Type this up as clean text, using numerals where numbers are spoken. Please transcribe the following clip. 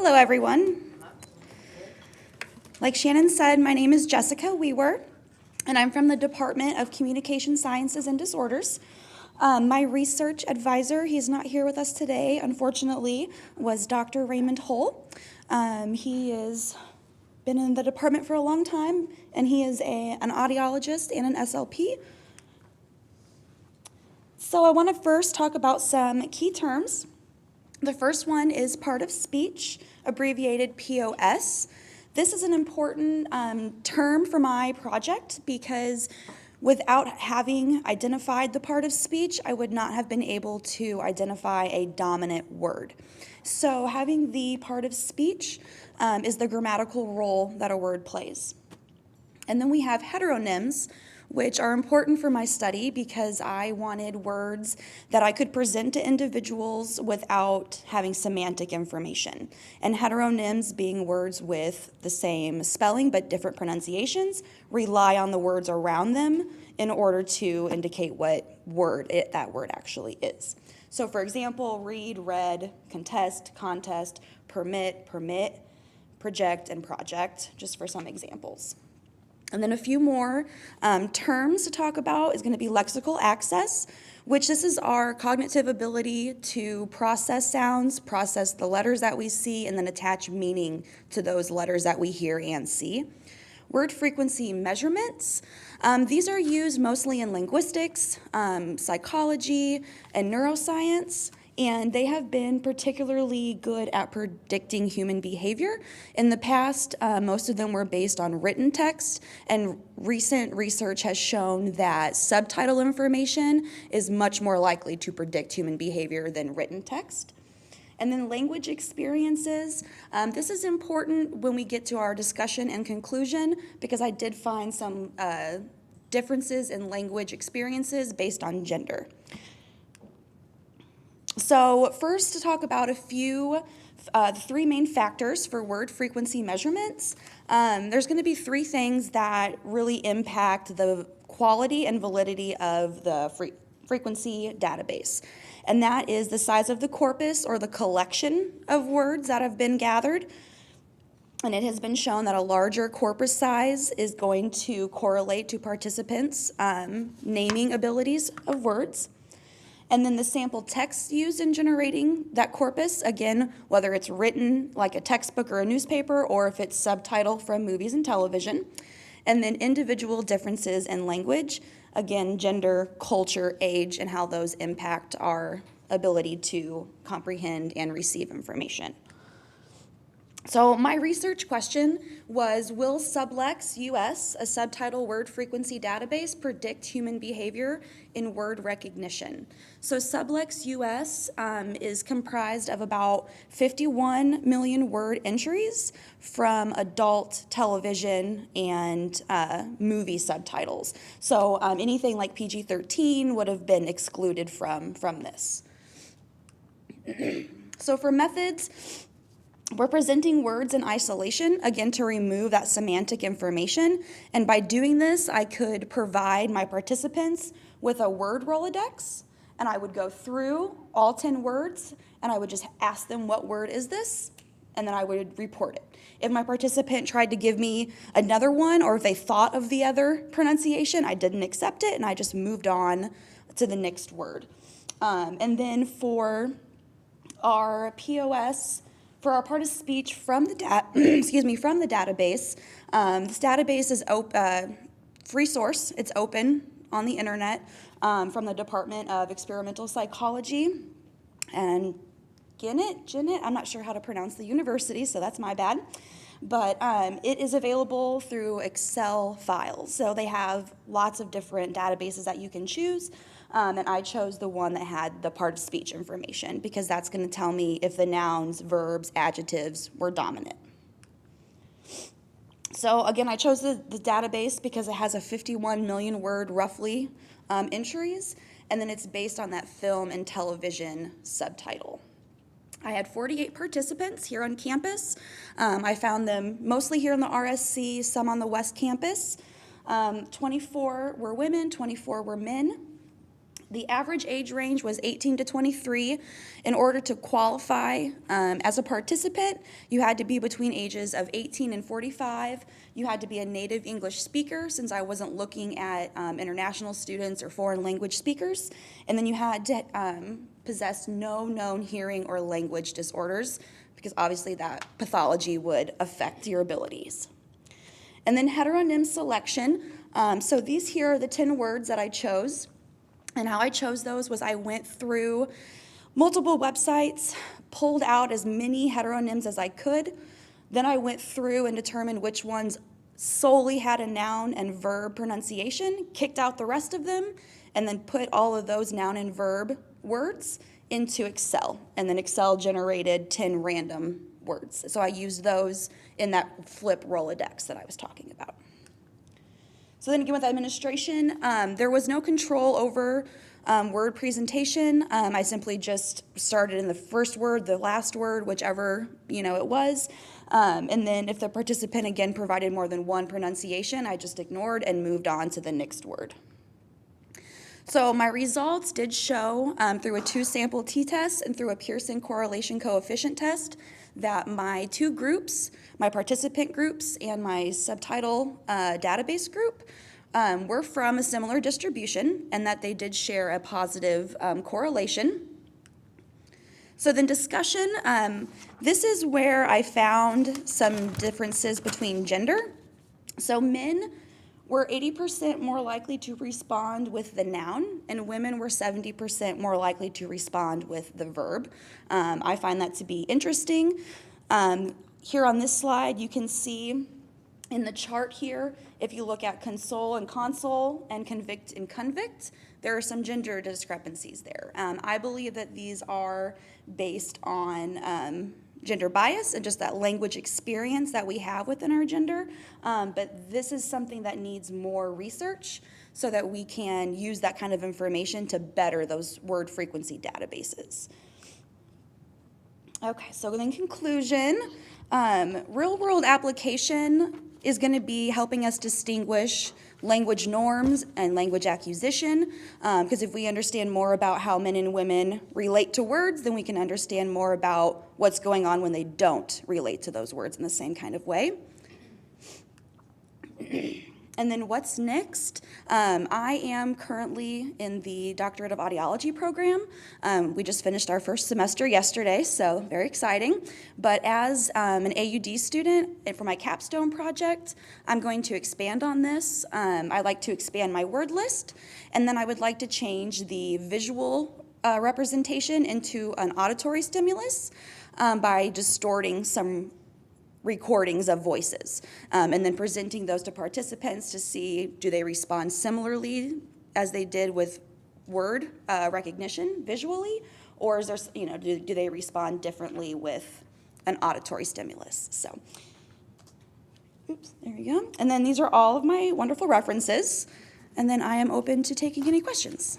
Hello, everyone. Like Shannon said, my name is Jessica Wewer, and I'm from the Department of Communication Sciences and Disorders. My research advisor, he's not here with us today, unfortunately, was Dr. Raymond Hull. He has been in the department for a long time, and he is an audiologist and an SLP. So I want to first talk about some key terms. The first one is part of speech, abbreviated POS. This is an important term for my project because without having identified the part of speech, I would not have been able to identify a dominant word. So having the part of speech is the grammatical role that a word plays. And then we have heteronyms, which are important for my study because I wanted words that I could present to individuals without having semantic information. And heteronyms, being words with the same spelling but different pronunciations, rely on the words around them in order to indicate what word that word actually is. So for example, read, read, contest, contest, permit, permit, project, and project, just for some examples. And then a few more terms to talk about is going to be lexical access, which this is our cognitive ability to process sounds, process the letters that we see, and then attach meaning to those letters that we hear and see. Word frequency measurements. These are used mostly in linguistics, psychology, and neuroscience. And they have been particularly good at predicting human behavior. In the past, most of them were based on written text, and recent research has shown that subtitle information is much more likely to predict human behavior than written text. And then language experiences. This is important when we get to our discussion and conclusion because I did find some differences in language experiences based on gender. So first, to talk about a few, the three main factors for word frequency measurements. There's going to be three things that really impact the quality and validity of the frequency database. And that is the size of the corpus or the collection of words that have been gathered. And it has been shown that a larger corpus size is going to correlate to participants' naming abilities of words. And then the sample text used in generating that corpus, again, whether it's written like a textbook or a newspaper, or if it's subtitle from movies and television. And then individual differences in language, again, gender, culture, age, and how those impact our ability to comprehend and receive information. So my research question was, will Sublex US, a subtitle word frequency database, predict human behavior in word recognition? So Sublex US is comprised of about 51 million word entries from adult television and movie subtitles. So anything like PG-13 would have been excluded from this. So for methods, we're presenting words in isolation, again, to remove that semantic information. And by doing this, I could provide my participants with a word Rolodex, and I would go through all 10 words, and I would just ask them, what word is this? And then I would report it. If my participant tried to give me another one, or if they thought of the other pronunciation, I didn't accept it, and I just moved on to the next word. And then for our POS, for our part of speech from the from the database, this database is free source. It's open on the internet from the Department of Experimental Psychology and Gannett. I'm not sure how to pronounce the university, so that's my bad. But it is available through Excel files. So they have lots of different databases that you can choose. And I chose the one that had the part of speech information because that's going to tell me if the nouns, verbs, adjectives were dominant. So again, I chose the database because it has a 51 million word roughly entries, and then it's based on that film and television subtitle. I had 48 participants here on campus. I found them mostly here in the RSC, some on the West Campus. 24 were women, 24 were men. The average age range was 18 to 23. In order to qualify as a participant, you had to be between ages of 18 and 45. You had to be a native English speaker, since I wasn't looking at international students or foreign language speakers. And then you had to possess no known hearing or language disorders, because obviously that pathology would affect your abilities. And then heteronym selection. So these here are the 10 words that I chose. And how I chose those was I went through multiple websites, pulled out as many heteronyms as I could. Then I went through and determined which ones solely had a noun and verb pronunciation, kicked out the rest of them, and then put all of those noun and verb words into Excel. And then Excel generated 10 random words. So I used those in that flip Rolodex that I was talking about. So then again with administration, there was no control over word presentation. I simply just started in the first word, the last word, whichever it was. And then if the participant again provided more than one pronunciation, I just ignored and moved on to the next word. So my results did show through a 2-sample t-test and through a Pearson correlation coefficient test that my 2 groups, my participant groups and my subtitle database group, were from a similar distribution, and that they did share a positive correlation. So then discussion, this is where I found some differences between gender. So men were 80% more likely to respond with the noun, and women were 70% more likely to respond with the verb. I find that to be interesting. Here on this slide, you can see in the chart here, if you look at console and console and convict and convict, there are some gender discrepancies there. I believe that these are based on gender bias and just that language experience that we have within our gender. But this is something that needs more research so that we can use that kind of information to better those word frequency databases. Okay, so in conclusion, real-world application is going to be helping us distinguish language norms and language acquisition, because if we understand more about how men and women relate to words, then we can understand more about what's going on when they don't relate to those words in the same kind of way. And then what's next? I am currently in the Doctorate of Audiology program. We just finished our first semester yesterday, so very exciting. But as an AUD student, and for my capstone project, I'm going to expand on this. I'd like to expand my word list, and then I would like to change the visual representation into an auditory stimulus by distorting some recordings of voices, and then presenting those to participants to see, do they respond similarly as they did with word recognition visually, or is there, do they respond differently with an auditory stimulus? So, oops, there you go. And then these are all of my wonderful references, and then I am open to taking any questions.